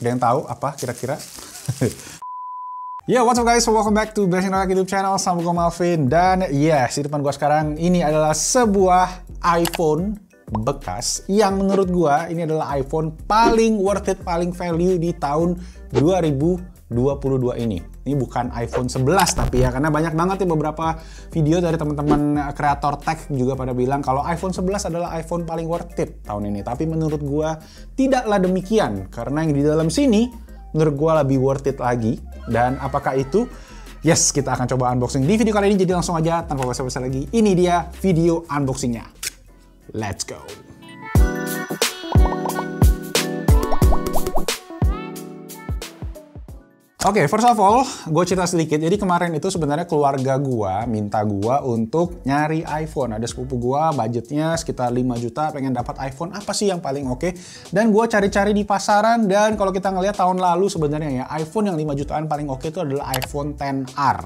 Ada yang tahu apa kira-kira? Yo, what's up guys? Welcome back to Bashing Rock YouTube channel. Sama gue Malvin. Dan yes, di depan gue sekarang ini adalah sebuah iPhone bekas yang menurut gue ini adalah iPhone paling worth it, paling value di tahun 2022 ini. Ini bukan iPhone 11 tapi ya, karena banyak banget ya beberapa video dari teman-teman kreator tech juga pada bilang kalau iPhone 11 adalah iPhone paling worth it tahun ini. Tapi menurut gua tidaklah demikian, karena yang di dalam sini menurut gua lebih worth it lagi. Dan apakah itu? Yes, kita akan coba unboxing di video kali ini. Jadi langsung aja tanpa basa-basi lagi, ini dia video unboxingnya. Let's go. Oke, first of all, gue cerita sedikit. Jadi kemarin itu sebenarnya keluarga gue minta gue untuk nyari iPhone. Ada sepupu gue, budgetnya sekitar 5 juta, pengen dapat iPhone. Apa sih yang paling oke? Dan gue cari-cari di pasaran, dan kalau kita ngelihat tahun lalu sebenarnya ya, iPhone yang 5 jutaan paling oke itu adalah iPhone XR.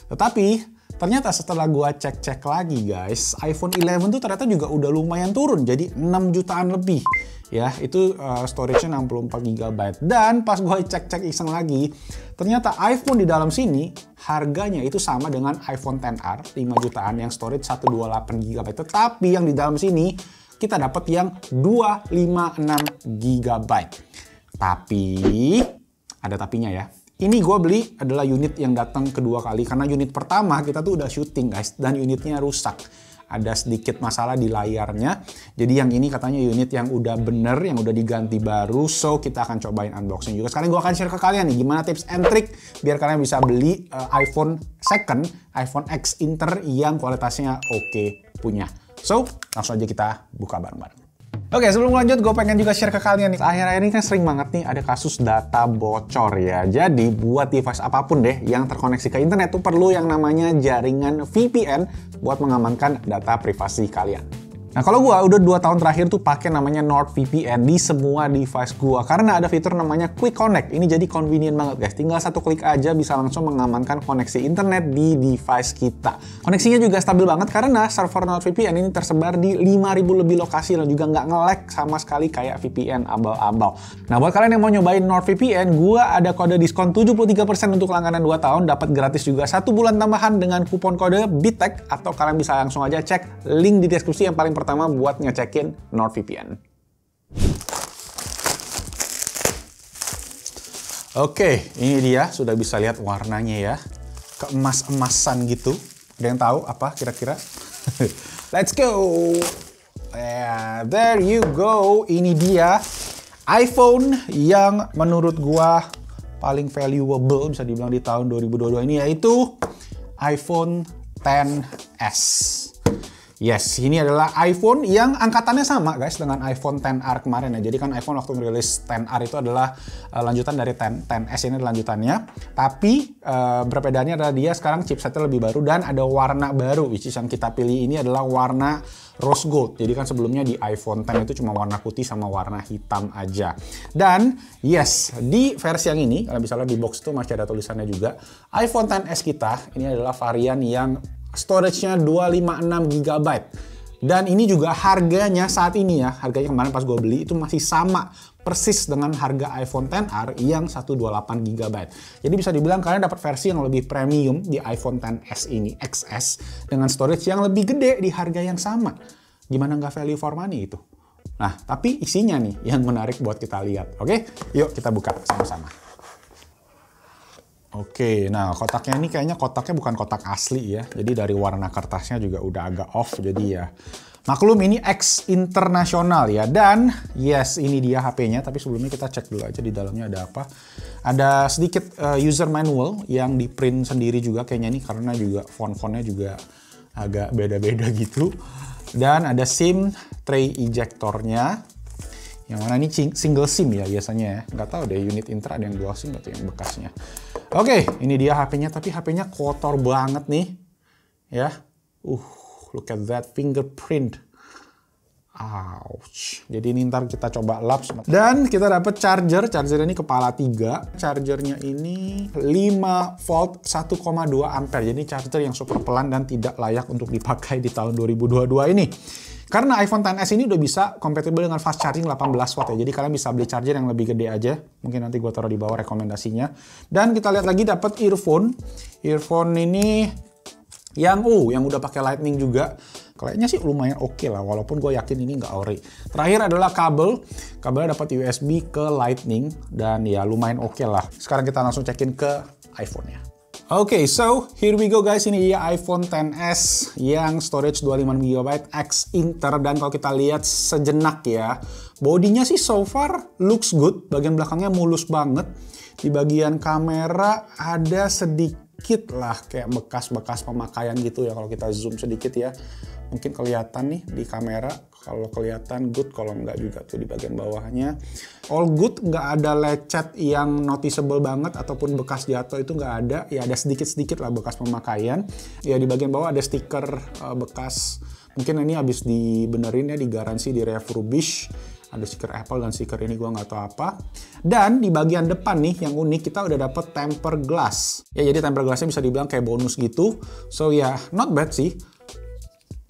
Tetapi ternyata setelah gue cek-cek lagi guys, iPhone 11 tuh ternyata juga udah lumayan turun, jadi 6 jutaan lebih. Ya, itu storage-nya 64 GB. Dan pas gue cek-cek iseng lagi, ternyata iPhone di dalam sini harganya itu sama dengan iPhone XR 5 jutaan yang storage 128 GB. Tetapi yang di dalam sini kita dapat yang 256 GB. Tapi ada tapinya ya. Ini gue beli adalah unit yang datang kedua kali, karena unit pertama kita tuh udah syuting guys, dan unitnya rusak. Ada sedikit masalah di layarnya. Jadi yang ini katanya unit yang udah bener, yang udah diganti baru. So kita akan cobain unboxing juga. Sekarang gue akan share ke kalian nih gimana tips and trick biar kalian bisa beli iPhone second, iPhone X Inter yang kualitasnya oke punya. So langsung aja kita buka bareng-bareng. Oke, sebelum lanjut, gue pengen juga share ke kalian nih. Akhir-akhir ini kan sering banget nih ada kasus data bocor ya. Jadi buat device apapun deh yang terkoneksi ke internet tuh perlu yang namanya jaringan VPN buat mengamankan data privasi kalian. Nah, kalau gue udah 2 tahun terakhir tuh pakai namanya NordVPN di semua device gue, karena ada fitur namanya Quick Connect. Ini jadi convenient banget guys. Tinggal 1 klik aja bisa langsung mengamankan koneksi internet di device kita. Koneksinya juga stabil banget karena server NordVPN ini tersebar di 5.000 lebih lokasi dan juga nggak nge-lag sama sekali kayak VPN abal-abal. Nah, buat kalian yang mau nyobain NordVPN, gue ada kode diskon 73% untuk langganan 2 tahun, dapat gratis juga 1 bulan tambahan dengan kupon kode BITEK, atau kalian bisa langsung aja cek link di deskripsi yang paling pertama buat ngecekin NordVPN. Oke, ini dia, sudah bisa lihat warnanya ya. Keemas-emasan gitu. Ada yang tahu apa kira-kira? Let's go! Yeah, there you go. Ini dia iPhone yang menurut gua paling valuable bisa dibilang di tahun 2022 ini, yaitu iPhone XS. Yes, ini adalah iPhone yang angkatannya sama guys dengan iPhone XR kemarin ya. Jadi kan iPhone waktu merilis XR itu adalah lanjutan dari XS, ini adalah lanjutannya. Tapi perbedaannya adalah dia sekarang chipsetnya lebih baru dan ada warna baru, which is yang kita pilih ini adalah warna rose gold. Jadi kan sebelumnya di iPhone X itu cuma warna putih sama warna hitam aja. Dan yes, di versi yang ini, kalian bisa lihat di box itu masih ada tulisannya juga. iPhone XS kita ini adalah varian yang storage-nya 256 GB. Dan ini juga harganya saat ini ya, harganya kemarin pas gue beli itu masih sama persis dengan harga iPhone XR yang 128 GB. Jadi bisa dibilang kalian dapat versi yang lebih premium di iPhone XS ini, XS, dengan storage yang lebih gede di harga yang sama. Gimana nggak value for money itu? Nah, tapi isinya nih yang menarik buat kita lihat. Oke, yuk kita buka sama-sama. Oke, nah kotaknya ini kayaknya kotaknya bukan kotak asli ya. Jadi dari warna kertasnya juga udah agak off. Jadi ya maklum ini X internasional ya. Dan yes, ini dia HP-nya. Tapi sebelumnya kita cek dulu aja di dalamnya ada apa. Ada sedikit user manual yang di print sendiri juga kayaknya nih. Karena juga font-fontnya juga agak beda-beda gitu. Dan ada SIM tray ejectornya. Yang mana ini single SIM ya biasanya ya. Nggak tahu deh unit Inter ada yang dual SIM atau yang bekasnya. Oke, ini dia HP-nya, tapi HP-nya kotor banget nih. Ya. Look at that fingerprint. Ouch. Jadi ini ntar kita coba lap. Dan kita dapat charger. Charger ini kepala 3. Chargernya ini 5 volt 1,2 ampere. Jadi charger yang super pelan dan tidak layak untuk dipakai di tahun 2022 ini. Karena iPhone XS ini udah bisa compatible dengan fast charging 18 watt ya. Jadi kalian bisa beli charger yang lebih gede aja. Mungkin nanti gue taruh di bawah rekomendasinya. Dan kita lihat lagi dapat earphone. Earphone ini yang udah pakai Lightning juga. Kayaknya sih lumayan oke lah, walaupun gue yakin ini nggak ori. Terakhir adalah kabel. Kabelnya dapat USB ke Lightning dan ya lumayan oke lah. Sekarang kita langsung cekin ke iPhone-nya. Oke, so here we go guys. Ini dia iPhone XS yang storage 25GB X Inter. Dan kalau kita lihat sejenak ya, bodinya sih so far looks good. Bagian belakangnya mulus banget. Di bagian kamera ada sedikit lah kayak bekas-bekas pemakaian gitu ya. Kalau kita zoom sedikit ya, mungkin kelihatan nih di kamera. Kalau kelihatan good, kalau nggak juga tuh di bagian bawahnya. All good, nggak ada lecet yang noticeable banget ataupun bekas jatuh itu nggak ada. Ya ada sedikit-sedikit lah bekas pemakaian. Ya di bagian bawah ada stiker bekas. Mungkin ini habis dibenerin ya, digaransi, di refurbish. Ada stiker Apple dan stiker ini gua nggak tahu apa. Dan di bagian depan nih yang unik, kita udah dapet tempered glass. Ya jadi tempered glassnya bisa dibilang kayak bonus gitu. So ya not bad sih.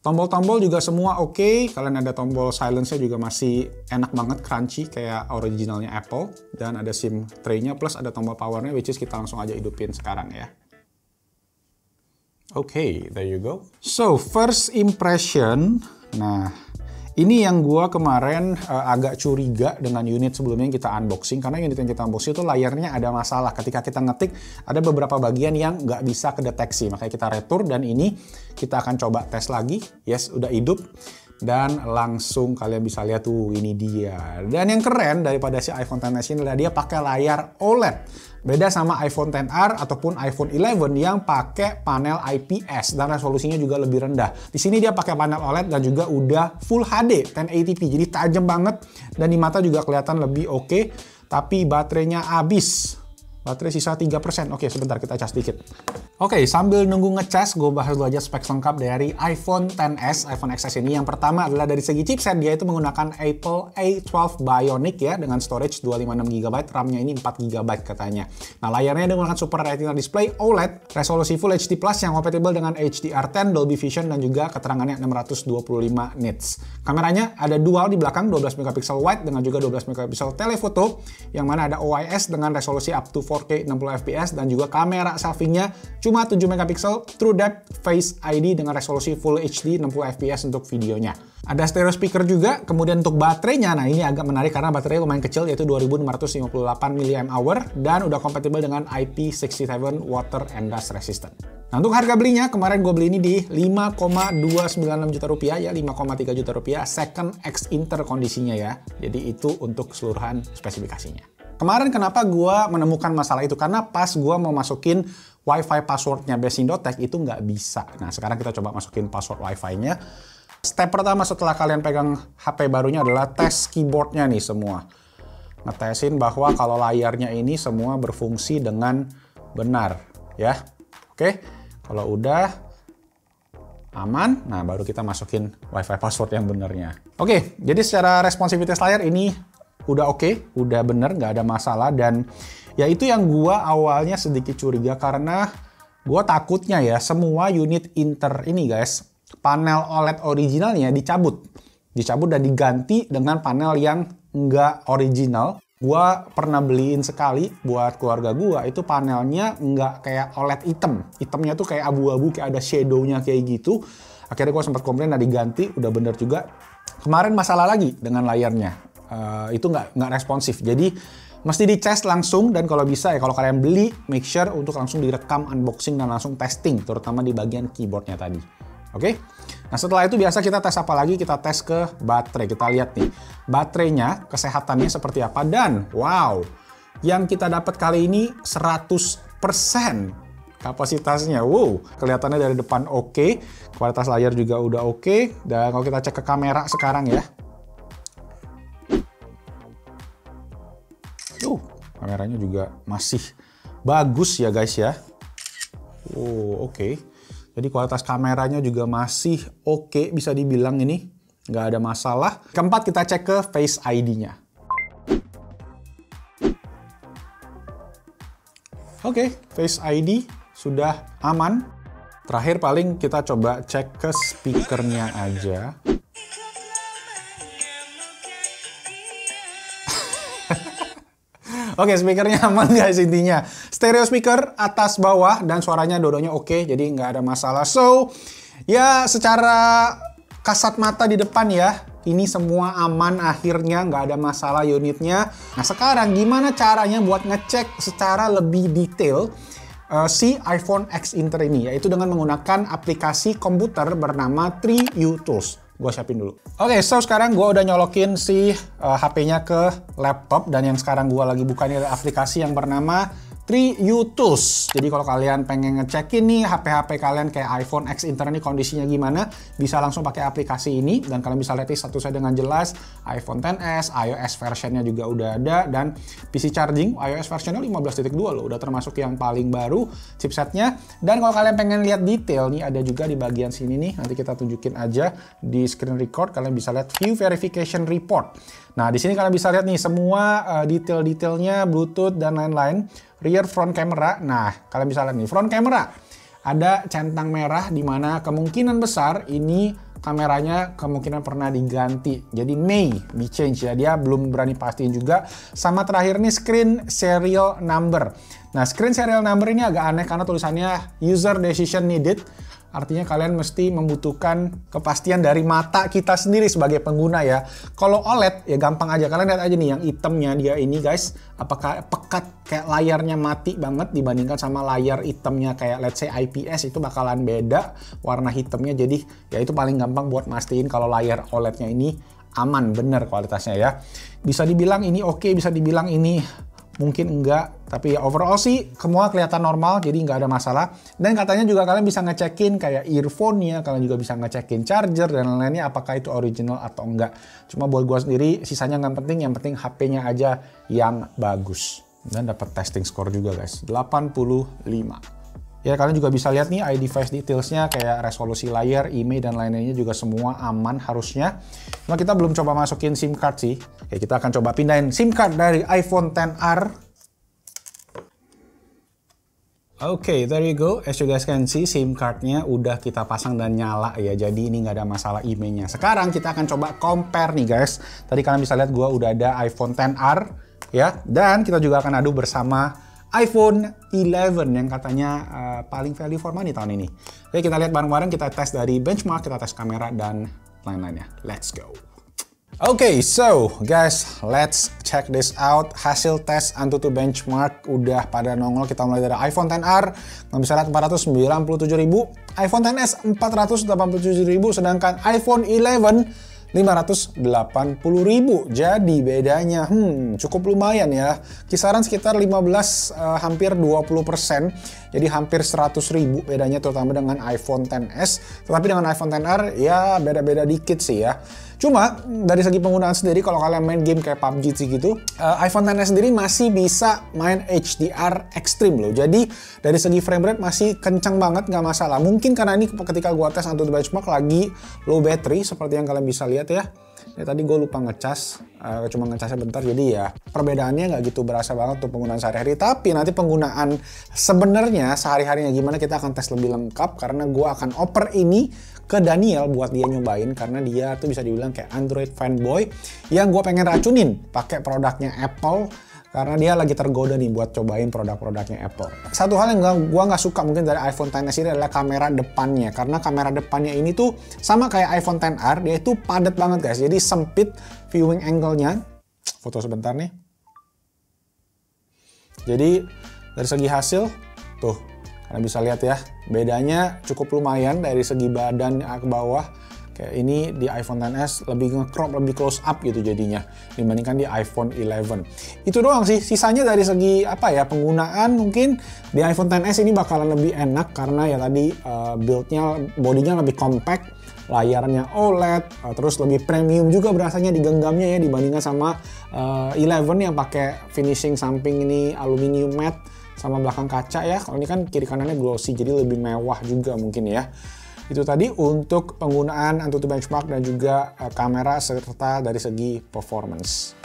Tombol-tombol juga semua oke. Kalian ada tombol silence-nya juga masih enak banget, crunchy kayak originalnya Apple. Dan ada SIM tray-nya plus ada tombol power-nya, which is kita langsung aja hidupin sekarang ya. Oke, there you go. So, first impression. Nah, ini yang gua kemarin agak curiga dengan unit sebelumnya yang kita unboxing. Karena unit yang kita unboxing itu layarnya ada masalah. Ketika kita ngetik, ada beberapa bagian yang nggak bisa kedeteksi. Makanya kita retur dan ini kita akan coba tes lagi. Yes, udah hidup. Dan langsung kalian bisa lihat tuh, ini dia. Dan yang keren daripada si iPhone XS ini adalah dia pakai layar OLED. Beda sama iPhone XR ataupun iPhone 11 yang pakai panel IPS dan resolusinya juga lebih rendah. Di sini dia pakai panel OLED dan juga udah Full HD 1080p. Jadi tajam banget dan di mata juga kelihatan lebih oke. Tapi baterainya habis. Baterai sisa 3%. Oke, sebentar kita cas dikit. Oke, sambil nunggu ngecas, gue bahas dulu aja spek lengkap dari iPhone XS, iPhone XS ini. Yang pertama adalah dari segi chipset, dia itu menggunakan Apple A12 Bionic ya, dengan storage 256GB, RAM-nya ini 4GB katanya. Nah, layarnya dia menggunakan Super Retina Display OLED, resolusi Full HD Plus yang kompatibel dengan HDR10, Dolby Vision, dan juga keterangannya 625 nits. Kameranya ada dual di belakang, 12MP wide dengan juga 12MP telefoto, yang mana ada OIS dengan resolusi up to 4K 60fps dan juga kamera selfie-nya cuma 7MP True Depth Face ID dengan resolusi Full HD 60fps untuk videonya. Ada stereo speaker juga, kemudian untuk baterainya, nah ini agak menarik karena baterainya lumayan kecil yaitu 2558 mAh dan udah kompatibel dengan IP67 water and dust resistant. Nah untuk harga belinya, kemarin gue beli ini di 5,296 juta rupiah ya, 5,3 juta rupiah second X Inter kondisinya ya. Jadi itu untuk keseluruhan spesifikasinya. Kemarin kenapa gue menemukan masalah itu? Karena pas gue mau masukin Wi-Fi passwordnya Best-Indotech itu nggak bisa. Nah sekarang kita coba masukin password Wi-Fi-nya. Step pertama setelah kalian pegang HP barunya adalah tes keyboardnya nih semua. Ngetesin bahwa kalau layarnya ini semua berfungsi dengan benar ya. Oke, kalau udah aman, nah baru kita masukin Wi-Fi password yang benernya. Oke, jadi secara responsivitas layar ini udah oke, udah bener, nggak ada masalah. Dan ya itu yang gua awalnya sedikit curiga karena gua takutnya ya semua unit Inter ini guys, panel OLED originalnya dicabut dan diganti dengan panel yang nggak original. Gua pernah beliin sekali buat keluarga gua, itu panelnya nggak kayak OLED hitam. Hitamnya tuh kayak abu-abu, kayak ada shadow-nya kayak gitu. Akhirnya gua sempat komplain, nah diganti, udah bener juga. Kemarin masalah lagi dengan layarnya. Itu nggak responsif. Jadi mesti dicas langsung dan kalau bisa ya kalau kalian beli, make sure untuk langsung direkam unboxing dan langsung testing, terutama di bagian keyboardnya tadi. Oke? Nah setelah itu biasa kita tes apa lagi? Kita tes ke baterai. Kita lihat nih, baterainya, kesehatannya seperti apa. Dan wow, yang kita dapat kali ini 100% kapasitasnya. Wow, kelihatannya dari depan oke. Kualitas layar juga udah oke. Dan kalau kita cek ke kamera sekarang ya. Kameranya juga masih bagus ya guys ya. Oke. Jadi kualitas kameranya juga masih oke, bisa dibilang ini nggak ada masalah. Keempat, kita cek ke Face ID-nya. Oke, Face ID sudah aman. Terakhir paling kita coba cek ke speakernya aja. Oke, speakernya aman guys intinya. Stereo speaker atas bawah dan suaranya dua-duanya oke, jadi nggak ada masalah. So, ya secara kasat mata di depan ya, ini semua aman akhirnya, nggak ada masalah unitnya. Nah sekarang gimana caranya buat ngecek secara lebih detail si iPhone X Inter ini, yaitu dengan menggunakan aplikasi komputer bernama 3U Tools. Gue siapin dulu. Oke, so sekarang gue udah nyolokin si HP-nya ke laptop, dan yang sekarang gue lagi buka ini adalah aplikasi yang bernama 3U Tools. Jadi kalau kalian pengen ngecekin nih HP-HP kalian kayak iPhone X Inter ini kondisinya gimana, bisa langsung pakai aplikasi ini, dan kalian bisa lihat statusnya dengan jelas. iPhone XS, iOS versionnya juga udah ada, dan PC charging iOS versionnya 15.2 loh, udah termasuk yang paling baru chipsetnya. Dan kalau kalian pengen lihat detail nih, ada juga di bagian sini nih, nanti kita tunjukin aja di screen record, kalian bisa lihat view verification report. Nah di sini kalian bisa lihat nih semua detail-detailnya, Bluetooth dan lain-lain. Rear front camera, nah kalian bisa lihat nih front camera ada centang merah, dimana kemungkinan besar ini kameranya kemungkinan pernah diganti, jadi may be change ya, dia belum berani pastiin juga. Sama terakhir nih screen serial number. Nah screen serial number ini agak aneh karena tulisannya user decision needed. Artinya kalian mesti membutuhkan kepastian dari mata kita sendiri sebagai pengguna ya. Kalau OLED ya gampang aja, kalian lihat aja nih yang hitamnya dia ini guys, apakah pekat kayak layarnya mati banget dibandingkan sama layar hitamnya kayak let's say IPS, itu bakalan beda warna hitamnya. Jadi ya itu paling gampang buat mastiin kalau layar OLED-nya ini aman bener kualitasnya ya. Bisa dibilang ini oke, bisa dibilang ini mungkin enggak, tapi ya overall sih semua kelihatan normal, jadi nggak ada masalah. Dan katanya juga kalian bisa ngecekin kayak earphone-nya, kalian juga bisa ngecekin charger dan lain-lainnya apakah itu original atau enggak. Cuma buat gua sendiri sisanya nggak penting, yang penting HP-nya aja yang bagus. Dan dapat testing score juga guys, 85. Ya kalian juga bisa lihat nih iDevice details-nya kayak resolusi layar, IMEI dan lain-lainnya juga semua aman harusnya. Cuma kita belum coba masukin SIM card sih. Oke, kita akan coba pindahin SIM card dari iPhone XR. Oke, there you go. As you guys can see, SIM card-nya udah kita pasang dan nyala ya. Jadi ini nggak ada masalah IMEI-nya. Sekarang kita akan coba compare nih guys. Tadi kalian bisa lihat gua udah ada iPhone XR ya. Dan kita juga akan adu bersama iPhone 11 yang katanya paling value for money tahun ini. Oke, kita lihat bareng-bareng, kita tes dari benchmark, kita tes kamera dan lain-lainnya. Let's go. Oke, so guys, let's check this out. Hasil tes Antutu benchmark udah pada nongol. Kita mulai dari iPhone XR, kalian bisa lihat 497.000, iPhone XS 487.000, sedangkan iPhone 11 580.000. Jadi bedanya cukup lumayan ya. Kisaran sekitar 15 hampir 20%. Jadi hampir 100.000 bedanya, terutama dengan iPhone XS. Tetapi dengan iPhone XR ya beda-beda dikit sih ya. Cuma dari segi penggunaan sendiri, kalau kalian main game kayak PUBG sih gitu, iPhone XS sendiri masih bisa main HDR Extreme loh. Jadi dari segi frame rate masih kencang banget, nggak masalah. Mungkin karena ini ketika gua tes Antutu benchmark lagi low battery seperti yang kalian bisa lihat ya. Ya tadi gue lupa ngecas, cuma ngecasnya bentar, jadi ya perbedaannya nggak gitu berasa banget untuk penggunaan sehari-hari. Tapi nanti penggunaan sebenarnya sehari-harinya gimana kita akan tes lebih lengkap, karena gue akan oper ini ke Daniel buat dia nyobain, karena dia tuh bisa dibilang kayak Android fanboy yang gue pengen racunin pakai produknya Apple. Karena dia lagi tergoda nih buat cobain produk-produknya Apple. Satu hal yang gue nggak suka mungkin dari iPhone XS ini adalah kamera depannya. Karena kamera depannya ini tuh sama kayak iPhone XR, dia itu padat banget guys. Jadi sempit viewing angle-nya. Foto sebentar nih. Jadi dari segi hasil, tuh kalian bisa lihat ya. Bedanya cukup lumayan dari segi badan ke bawah. Kayak ini di iPhone XS lebih nge-crop, lebih close up gitu jadinya dibandingkan di iPhone 11. Itu doang sih, sisanya dari segi apa ya, penggunaan mungkin di iPhone XS ini bakalan lebih enak karena ya tadi build-nya, bodinya lebih compact, layarnya OLED, terus lebih premium juga berasanya di genggamnya ya dibandingkan sama 11 yang pakai finishing samping ini aluminium matte sama belakang kaca ya. Kalau ini kan kiri kanannya glossy, jadi lebih mewah juga mungkin ya. Itu tadi untuk penggunaan Antutu benchmark dan juga kamera serta dari segi performance.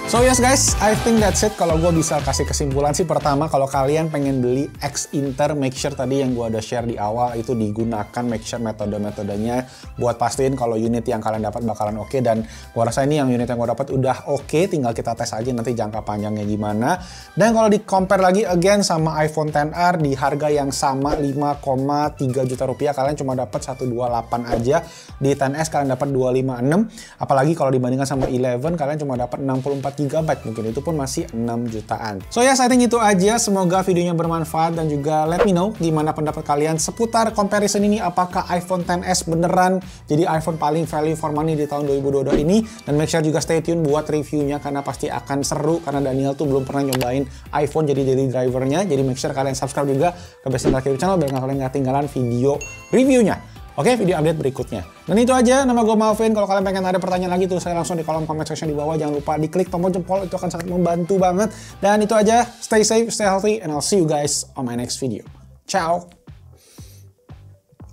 So yes guys, I think that's it. Kalau gue bisa kasih kesimpulan sih, pertama kalau kalian pengen beli X Inter, make sure tadi yang gue udah share di awal itu digunakan, make sure metode-metodenya buat pastiin kalau unit yang kalian dapat bakalan oke. Dan gue rasa ini yang unit yang gue dapat udah oke, tinggal kita tes aja nanti jangka panjangnya gimana. Dan kalau di compare lagi again sama iPhone XR di harga yang sama 5,3 juta rupiah, kalian cuma dapat 128 aja. Di XS kalian dapat 256, apalagi kalau dibandingkan sama 11 kalian cuma dapat 64 GB, mungkin itu pun masih 6 jutaan. So ya, I think itu aja. Semoga videonya bermanfaat dan juga let me know gimana pendapat kalian seputar comparison ini. Apakah iPhone XS beneran jadi iPhone paling value for money di tahun 2022 ini? Dan make sure juga stay tune buat reviewnya karena pasti akan seru, karena Daniel tuh belum pernah nyobain iPhone jadi drivernya. Jadi make sure kalian subscribe juga ke Best in Tech YouTube channel biar kalian nggak ketinggalan video reviewnya. Oke, video update berikutnya. Dan itu aja, nama gue Malvin. Kalau kalian pengen ada pertanyaan lagi tuh, saya langsung di kolom comment section di bawah. Jangan lupa diklik tombol jempol, itu akan sangat membantu banget. Dan itu aja, stay safe, stay healthy, and I'll see you guys on my next video. Ciao!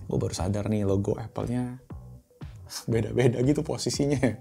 Gue baru sadar nih logo Apple-nya beda-beda gitu posisinya.